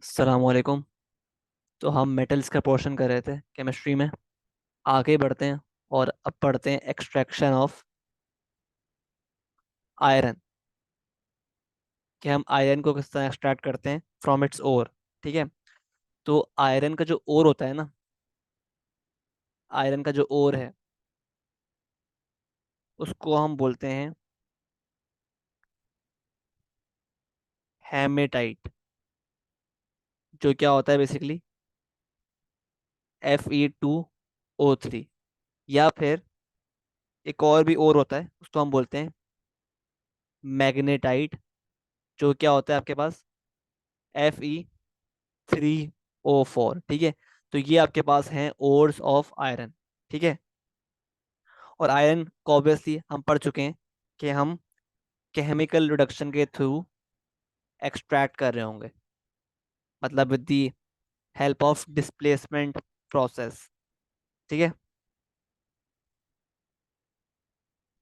अस्सलाम वालेकुम। तो हम मेटल्स का पोर्शन कर रहे थे केमिस्ट्री में। आगे बढ़ते हैं और अब पढ़ते हैं एक्सट्रैक्शन ऑफ आयरन, कि हम आयरन को किस तरह एक्सट्रैक्ट करते हैं फ्रॉम इट्स ओर। ठीक है। तो आयरन का जो ओर होता है ना, आयरन का जो ओर है उसको हम बोलते हैं हेमेटाइट। जो क्या होता है बेसिकली Fe2O3। या फिर एक और भी ओर होता है, उसको हम बोलते हैं मैग्नेटाइट। जो क्या होता है आपके पास Fe3O4। ठीक है। तो ये आपके पास हैं ओर्स ऑफ आयरन। ठीक है। और आयरन को ऑब्वियसली हम पढ़ चुके हैं कि हम केमिकल रिडक्शन के थ्रू एक्सट्रैक्ट कर रहे होंगे, मतलब with the help of displacement process. ठीक है।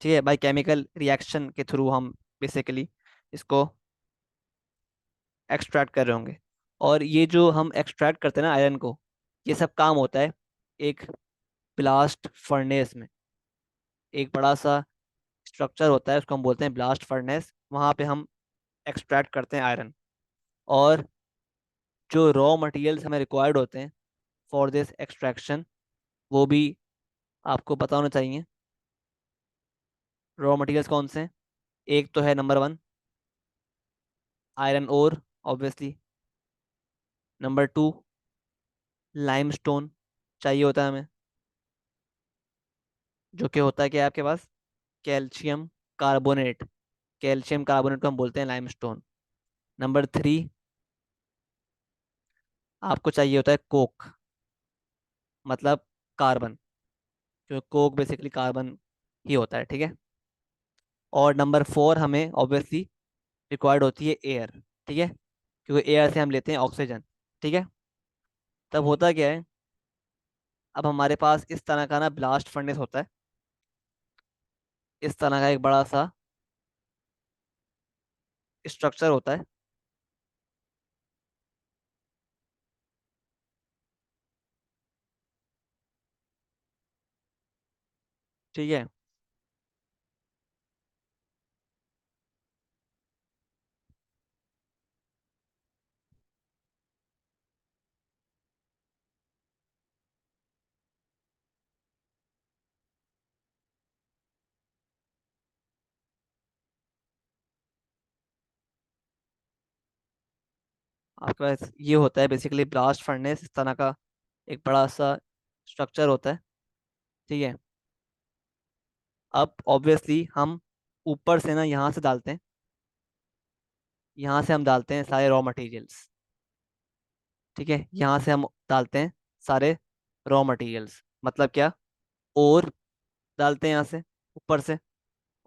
ठीक है, बाय केमिकल रिएक्शन के थ्रू हम बेसिकली इसको एक्सट्रैक्ट कर रहे होंगे। और ये जो हम एक्सट्रैक्ट करते हैं ना आयरन को, ये सब काम होता है एक ब्लास्ट फर्नेस में। एक बड़ा सा स्ट्रक्चर होता है, उसको हम बोलते हैं ब्लास्ट फर्नेस। वहाँ पे हम एक्सट्रैक्ट करते हैं आयरन। और जो रॉ मटेरियल्स हमें रिक्वायर्ड होते हैं फॉर दिस एक्सट्रैक्शन, वो भी आपको पता होना चाहिए। रॉ मटेरियल्स कौन से हैं? एक तो है number 1 iron ore, obviously. Number 2 limestone चाहिए होता है हमें, जो कि होता है क्या है आपके पास कैल्शियम कार्बोनेट। कैल्शियम कार्बोनेट को हम बोलते हैं लाइमस्टोन। नंबर 3 आपको चाहिए होता है कोक, मतलब कार्बन। जो कोक बेसिकली कार्बन ही होता है। ठीक है। और नंबर 4 हमें ऑब्वियसली रिक्वायर्ड होती है एयर। ठीक है। क्योंकि एयर से हम लेते हैं ऑक्सीजन। ठीक है। तब होता क्या है, अब हमारे पास इस तरह का ना ब्लास्ट फर्नेस होता है, इस तरह का एक बड़ा सा स्ट्रक्चर होता है। ठीक है। आपके पास ये होता है बेसिकली ब्लास्ट फर्नेस, इस तरह का एक बड़ा सा स्ट्रक्चर होता है। ठीक है। अब ऑब्वियसली हम ऊपर से ना यहाँ से डालते हैं, यहाँ से हम डालते हैं सारे रॉ मटेरियल्स। ठीक है। यहाँ से हम डालते हैं सारे रॉ मटेरियल्स, मतलब क्या, और डालते हैं यहाँ से ऊपर से,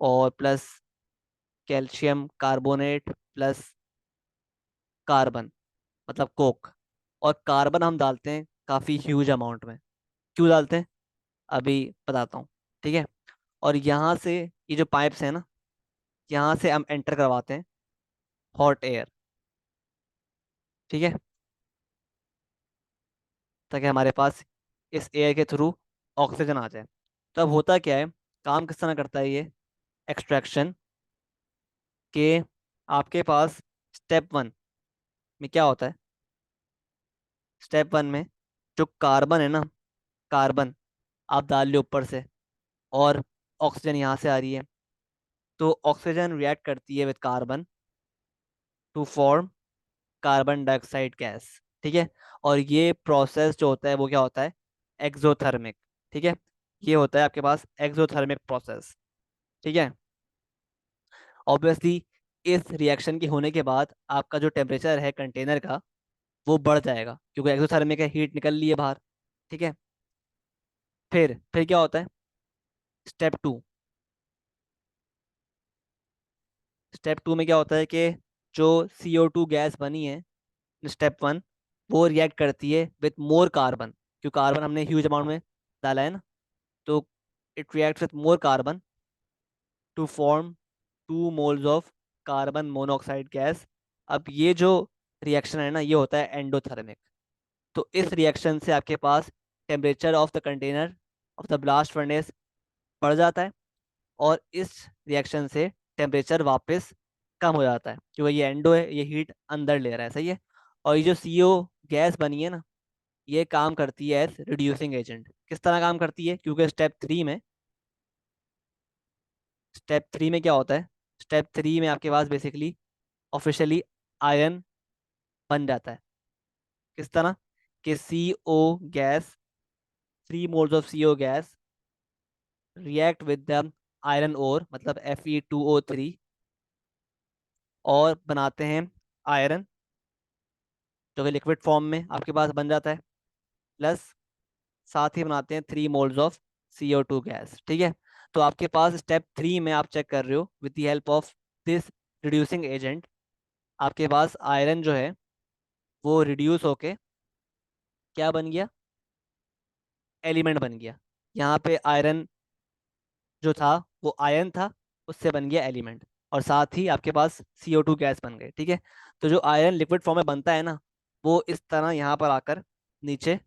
और plus calcium carbonate plus carbon, मतलब कोक। और कार्बन हम डालते हैं काफ़ी ह्यूज अमाउंट में। क्यों डालते हैं अभी बताता हूँ। ठीक है। और यहाँ से ये जो पाइप्स हैं ना, यहाँ से हम एंटर करवाते हैं हॉट एयर। ठीक है। ताकि हमारे पास इस एयर के थ्रू ऑक्सीजन आ जाए। तो अब होता क्या है, काम किस तरह करता है ये एक्सट्रैक्शन के, आपके पास स्टेप 1 में क्या होता है। स्टेप 1 में जो कार्बन है ना, कार्बन आप डाल लो ऊपर से, और ऑक्सीजन यहाँ से आ रही है। तो ऑक्सीजन रिएक्ट करती है with carbon to form carbon dioxide gas. ठीक है। और ये प्रोसेस जो होता है वो क्या होता है एक्सोथर्मिक। ठीक है। ये होता है आपके पास एक्सोथर्मिक प्रोसेस। ठीक है। ऑब्वियसली इस रिएक्शन के होने के बाद आपका जो टेम्परेचर है कंटेनर का, वो बढ़ जाएगा, क्योंकि एक्सोथर्मिक है, हीट निकल ली है बाहर। ठीक है। फिर क्या होता है स्टेप 2। स्टेप 2 में क्या होता है कि जो CO2 गैस बनी है स्टेप 1, वो रिएक्ट करती है विथ मोर कार्बन, क्योंकि कार्बन हमने ह्यूज अमाउंट में डाला है ना। तो it reacts with more carbon to form 2 moles of carbon monoxide gas. अब ये जो रिएक्शन है ना, ये होता है एंडोथर्मिक। तो इस रिएक्शन से आपके पास temperature of the container of the blast furnace बढ़ जाता है, और इस रिएक्शन से टेम्परेचर वापस कम हो जाता है, क्योंकि ये एंडो है, ये हीट अंदर ले रहा है, सही है। और ये जो सीओ गैस बनी है ना, ये काम करती है एज रिड्यूसिंग एजेंट। किस तरह काम करती है, क्योंकि स्टेप 3 में क्या होता है, स्टेप 3 में आपके पास बेसिकली ऑफिशियली आयरन बन जाता है। किस तरह कि C O gas, 3 moles of C O gas react with the iron ore, मतलब Fe2O3, और बनाते हैं आयरन, जो कि लिक्विड फॉर्म में आपके पास बन जाता है। प्लस साथ ही बनाते हैं 3 मोल्स ऑफ CO2 गैस, ठीक है। तो आपके पास स्टेप 3 में आप चेक कर रहे हो with the help of this reducing agent, आपके पास आयरन जो है वो रिड्यूस होके क्या बन गया, एलिमेंट बन गया। यहाँ पे आयरन जो था वो आयन था, उससे बन गया एलिमेंट, और साथ ही आपके पास CO2 गैस बन गई, ठीक है। तो जो आयरन लिक्विड फॉर्म में बनता है ना, वो इस तरह यहाँ पर आकर नीचे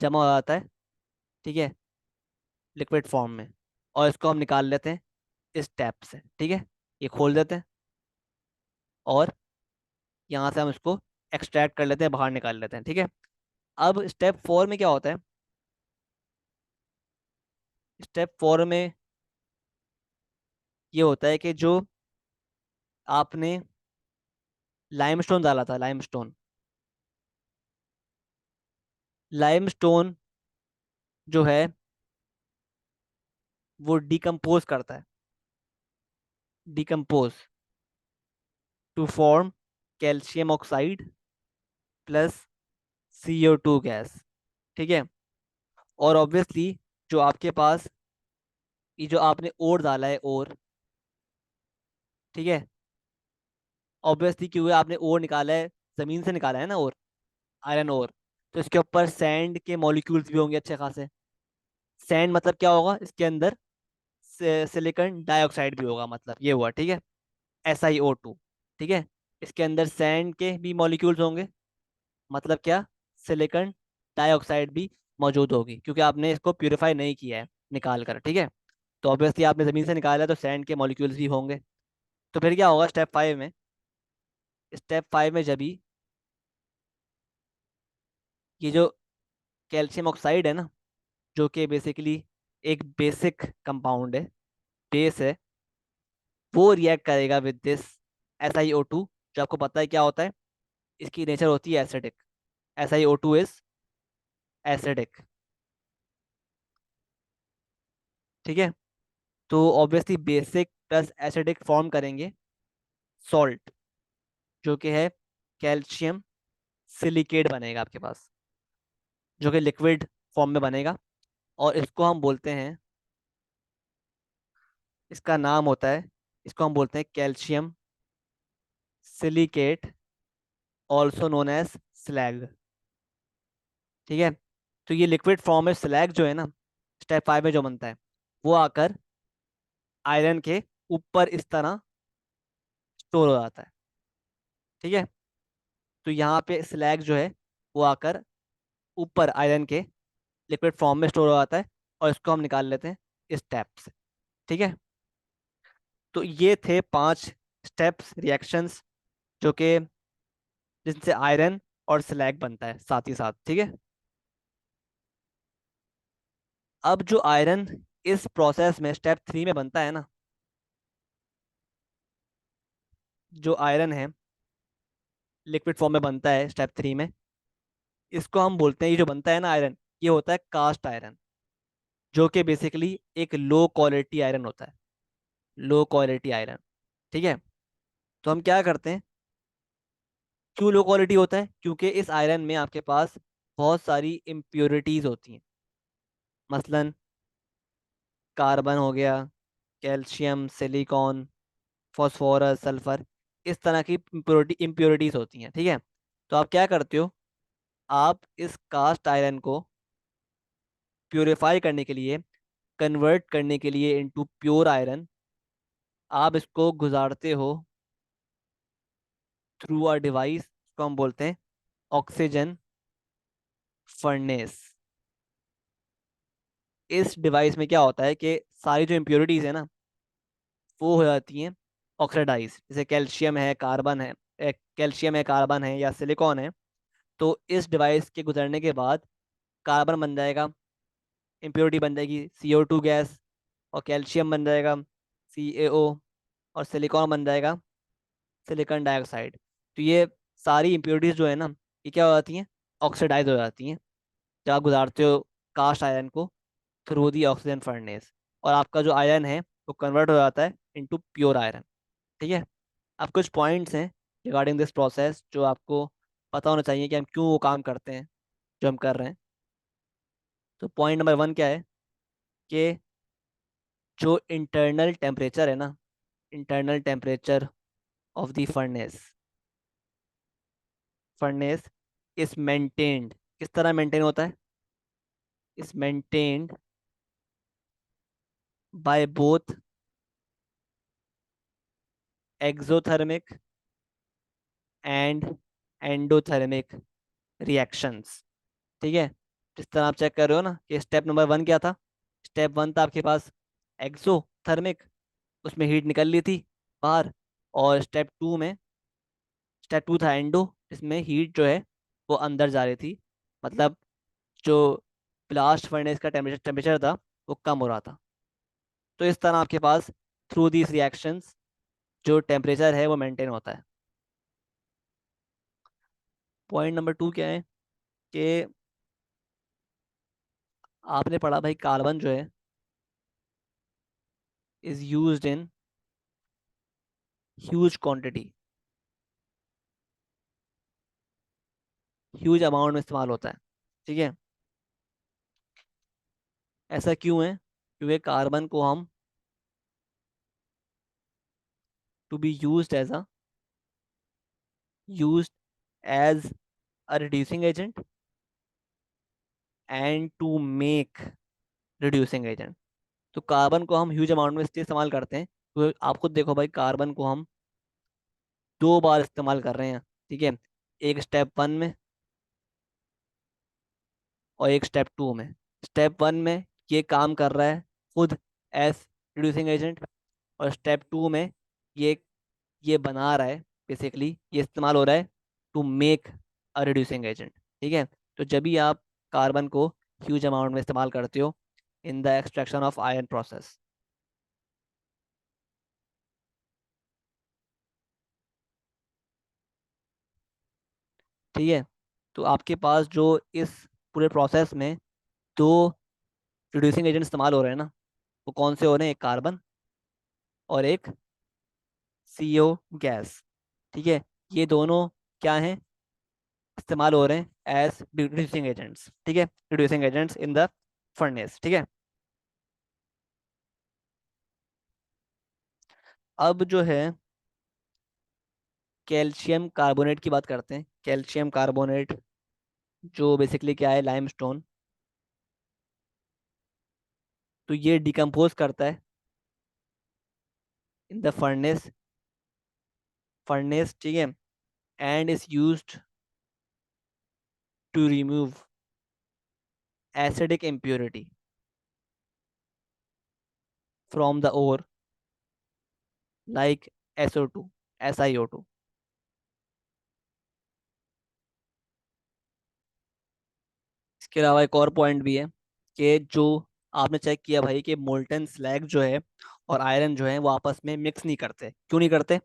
जमा हो जाता है, ठीक है, लिक्विड फॉर्म में। और इसको हम निकाल लेते हैं इस टैप से, ठीक है। ये खोल देते हैं, और यहाँ से हम इसको एक्सट्रैक्ट कर लेते हैं, बाहर निकाल लेते हैं, ठीक है। अब स्टेप 4 में क्या होता है, स्टेप 4 में ये होता है कि जो आपने लाइमस्टोन डाला था, लाइमस्टोन जो है वो डिकम्पोज करता है, decompose to form calcium oxide plus CO2 gas, ठीक है। और ऑब्वियसली जो आपके पास ये जो आपने ओर डाला है, ओर, ठीक है, ऑब्वियसली क्योंकि आपने ओर निकाला है, जमीन से निकाला है ना ओर, आयरन ओर, तो इसके ऊपर सैंड के मॉलिक्यूल्स भी होंगे अच्छे खासे। सैंड मतलब क्या होगा, इसके अंदर सिलिकॉन डाइऑक्साइड भी होगा, मतलब ये हुआ, ठीक है, SiO2, ठीक है। इसके अंदर सैंड के भी मॉलिक्यूल्स होंगे, मतलब क्या, सिलिकॉन डाइऑक्साइड भी मौजूद होगी, क्योंकि आपने इसको प्यूरिफाई नहीं किया है निकाल कर, ठीक है। तो ऑब्वियसली आपने ज़मीन से निकाला है, तो सैंड के मॉलिक्यूल्स भी होंगे। तो फिर क्या होगा स्टेप 5 में जब भी ये जो कैल्शियम ऑक्साइड है ना, जो कि बेसिकली एक बेसिक कंपाउंड है, बेस है, वो रिएक्ट करेगा विद दिस SiO2, जो आपको पता है क्या होता है, इसकी नेचर होती है एसिडिक। SiO2 इज एसिडिक, ठीक है। तो obviously basic plus acidic form करेंगे सॉल्ट, जो कि है कैल्शियम सिलिकेट बनेगा आपके पास, जो कि लिक्विड फॉर्म में बनेगा। और इसको हम बोलते हैं, इसका नाम होता है, इसको हम बोलते हैं calcium silicate, also known as slag, ठीक है। तो ये लिक्विड फॉर्म में स्लैग जो है ना, स्टेप 5 में जो बनता है, वो आकर आयरन के ऊपर इस तरह स्टोर हो जाता है, ठीक है। तो यहाँ पे स्लैग जो है वो आकर ऊपर आयरन के लिक्विड फॉर्म में स्टोर हो जाता है, और इसको हम निकाल लेते हैं इस स्टेप से, ठीक है। तो ये थे 5 स्टेप्स, रिएक्शंस, जो कि जिनसे आयरन और स्लैग बनता है साथ ही साथ, ठीक है। अब जो आयरन इस प्रोसेस में स्टेप 3 में बनता है ना, जो आयरन है लिक्विड फॉर्म में बनता है स्टेप 3 में, इसको हम बोलते हैं, ये जो बनता है ना आयरन, ये होता है कास्ट आयरन, जो कि बेसिकली एक लो क्वालिटी आयरन होता है, लो क्वालिटी आयरन, ठीक है। तो हम क्या करते हैं, क्यों लो क्वालिटी होता है, क्योंकि इस आयरन में आपके पास बहुत सारी इम्प्योरिटीज होती हैं, मसलन कार्बन हो गया, कैल्शियम, सिलिकॉन, फॉस्फोरस, सल्फर, इस तरह की इम्प्योरिटीज होती हैं, ठीक है। तो आप क्या करते हो, आप इस कास्ट आयरन को प्योरीफाई करने के लिए, कन्वर्ट करने के लिए इनटू प्योर आयरन, आप इसको गुजारते हो थ्रू अ डिवाइस इसको हम बोलते हैं ऑक्सीजन फर्नेस। इस डिवाइस में क्या होता है कि सारी जो इम्प्योरिटीज है ना, वो हो जाती हैं ऑक्सीडाइज। जैसे कैल्शियम है, कार्बन है, कैल्शियम है, कार्बन है, या सिलिकॉन है। तो इस डिवाइस के गुजरने के बाद कार्बन बन जाएगा, इम्प्योरिटी बन जाएगी CO2 गैस, और कैल्शियम बन जाएगा CaO, और सिलिकॉन बन जाएगा सिलिकॉन डाइऑक्साइड। तो ये सारी इम्प्योरिटीज जो है ना, ये क्या हो जाती हैं, ऑक्सीडाइज हो जाती हैं जब आप गुजारते हो कास्ट आयरन को थ्रू दी ऑक्सीजन फर्नेस, और आपका जो आयरन है वो कन्वर्ट हो जाता है इनटू प्योर आयरन। ठीक है। अब कुछ पॉइंट्स हैं रिगार्डिंग दिस प्रोसेस जो आपको पता होना चाहिए कि हम क्यों वो काम करते हैं जो हम कर रहे हैं। तो पॉइंट नंबर 1 क्या है कि जो इंटरनल टेम्परेचर है ना, internal temperature of the furnace is maintained. किस तरह मेंटेन होता है? Is maintained by both exothermic and endothermic reactions. ठीक है। जिस तरह आप चेक कर रहे हो ना कि स्टेप नंबर 1 क्या था? स्टेप 1 था आपके पास एक्सोथर्मिक, उसमें हीट निकल ली थी बाहर। और स्टेप 2 था एंडो, जिसमें हीट जो है वो अंदर जा रही थी। मतलब जो ब्लास्ट फर्नेस का टेम्परेचर था वो कम हो रहा था। तो इस तरह आपके पास थ्रू दीज रिएक्शंस जो टेम्परेचर है वो मेंटेन होता है। पॉइंट नंबर 2 क्या है कि आपने पढ़ा भाई कार्बन जो है is used in huge quantity, huge amount में इस्तेमाल होता है। ठीक है। ऐसा क्यों है? क्योंकि कार्बन को हम to be used as a reducing agent and to make reducing agent. तो कार्बन को हम ह्यूज अमाउंट में इसलिए इस्तेमाल करते हैं, तो आप खुद देखो भाई, कार्बन को हम 2 बार इस्तेमाल कर रहे हैं। ठीक है। एक स्टेप 1 में और एक स्टेप 2 में। स्टेप 1 में ये काम कर रहा है खुद एज रिड्यूसिंग एजेंट, और स्टेप 2 में ये ये बना रहा है, बेसिकली ये इस्तेमाल हो रहा है to make a reducing agent. ठीक है। तो जब भी आप कार्बन को ह्यूज अमाउंट में इस्तेमाल करते हो in the extraction of iron process. ठीक है। तो आपके पास जो इस पूरे प्रोसेस में 2 रिड्यूसिंग एजेंट इस्तेमाल हो रहे हैं ना, वो कौन से हो रहे हैं? एक कार्बन और एक CO गैस। ठीक है। ये दोनों क्या हैं? इस्तेमाल हो रहे हैं एज रिड्यूसिंग एजेंट्स। ठीक है। Reducing agents in the furnace. ठीक है। अब जो है कैल्शियम कार्बोनेट की बात करते हैं। कैल्शियम कार्बोनेट जो बेसिकली क्या है, लाइमस्टोन। तो ये डिकम्पोज करता है इन द फर्नेस। ठीक है। And is used to remove acidic impurity from the ore like SiO2। इसके अलावा एक और पॉइंट भी है कि जो आपने चेक किया भाई कि मोल्टन स्लैग जो है और आयरन जो है वो आपस में मिक्स नहीं करते। क्यों नहीं करते?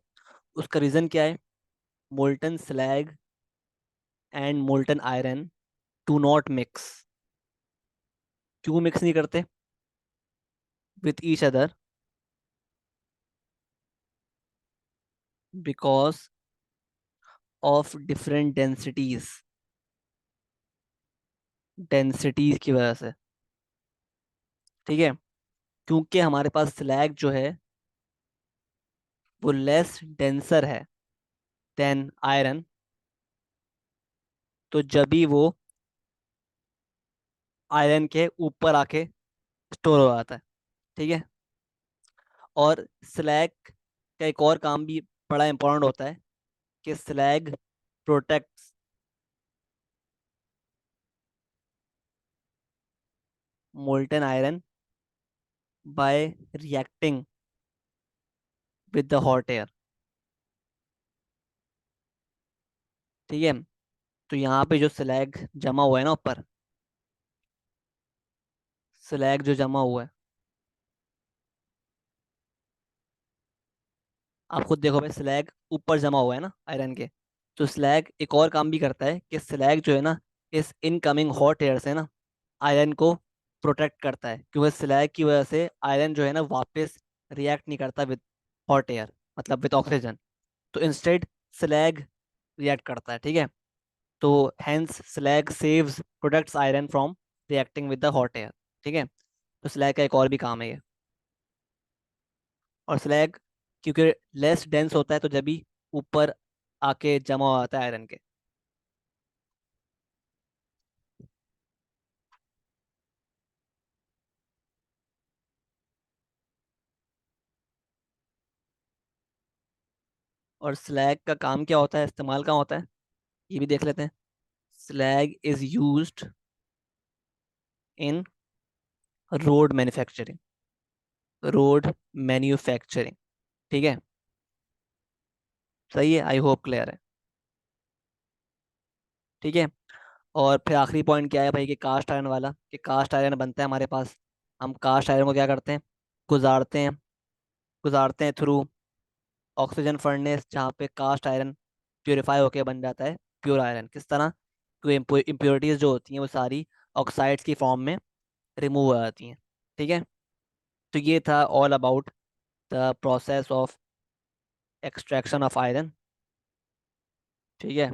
उसका रीज़न क्या है? Molten slag and molten iron do not mix. क्यों मिक्स नहीं करते with each other? Because of different densities की वजह से। ठीक है। क्योंकि हमारे पास स्लैग जो है वो लेस डेंसर है देन आयरन, तो जब भी वो आयरन के ऊपर आके स्टोर हो जाता है। ठीक है। और स्लैग का एक और काम भी बड़ा इंपॉर्टेंट होता है कि slag protects molten iron bye reacting with the hot air. ठीक है। तो यहाँ पे जो स्लैग जमा हुआ है ना ऊपर, स्लैग जो जमा हुआ है, आप खुद देखो भाई, स्लैग ऊपर जमा हुआ है ना आयरन के। तो स्लैग एक और काम भी करता है कि स्लैग जो है ना, इस इनकमिंग हॉट एयर से ना आयरन को प्रोटेक्ट करता है, क्योंकि स्लैग की वजह से आयरन जो है ना वापस रिएक्ट नहीं करता विद हॉट एयर, मतलब विद ऑक्सीजन। तो इंस्टेड स्लैग रिएक्ट करता है। ठीक है। तो hence slag saves protects iron from reacting with the hot air. ठीक है। तो स्लैग का एक और भी काम है ये। और स्लैग क्योंकि लेस डेंस होता है तो जब भी ऊपर आके जमा हो जाता है आयरन के। और स्लैग का काम क्या होता है, इस्तेमाल कहाँ होता है, ये भी देख लेते हैं। Slag is used in road manufacturing, road manufacturing. ठीक है। सही है, आई होप क्लियर है। ठीक है। और फिर आखिरी पॉइंट क्या है भाई, कि कास्ट आयरन वाला, कि कास्ट आयरन बनता है हमारे पास। हम कास्ट आयरन को क्या करते हैं, गुजारते हैं, गुजारते हैं थ्रू ऑक्सीजन फर्नेस, जहाँ पे कास्ट आयरन प्योरीफाई होके बन जाता है प्योर आयरन। किस तरह, क्योंकि इम्प्योरिटीज जो होती हैं वो सारी ऑक्साइड्स की फॉर्म में रिमूव हो जाती हैं। ठीक है। तो ये था all about the process of extraction of iron. ठीक है।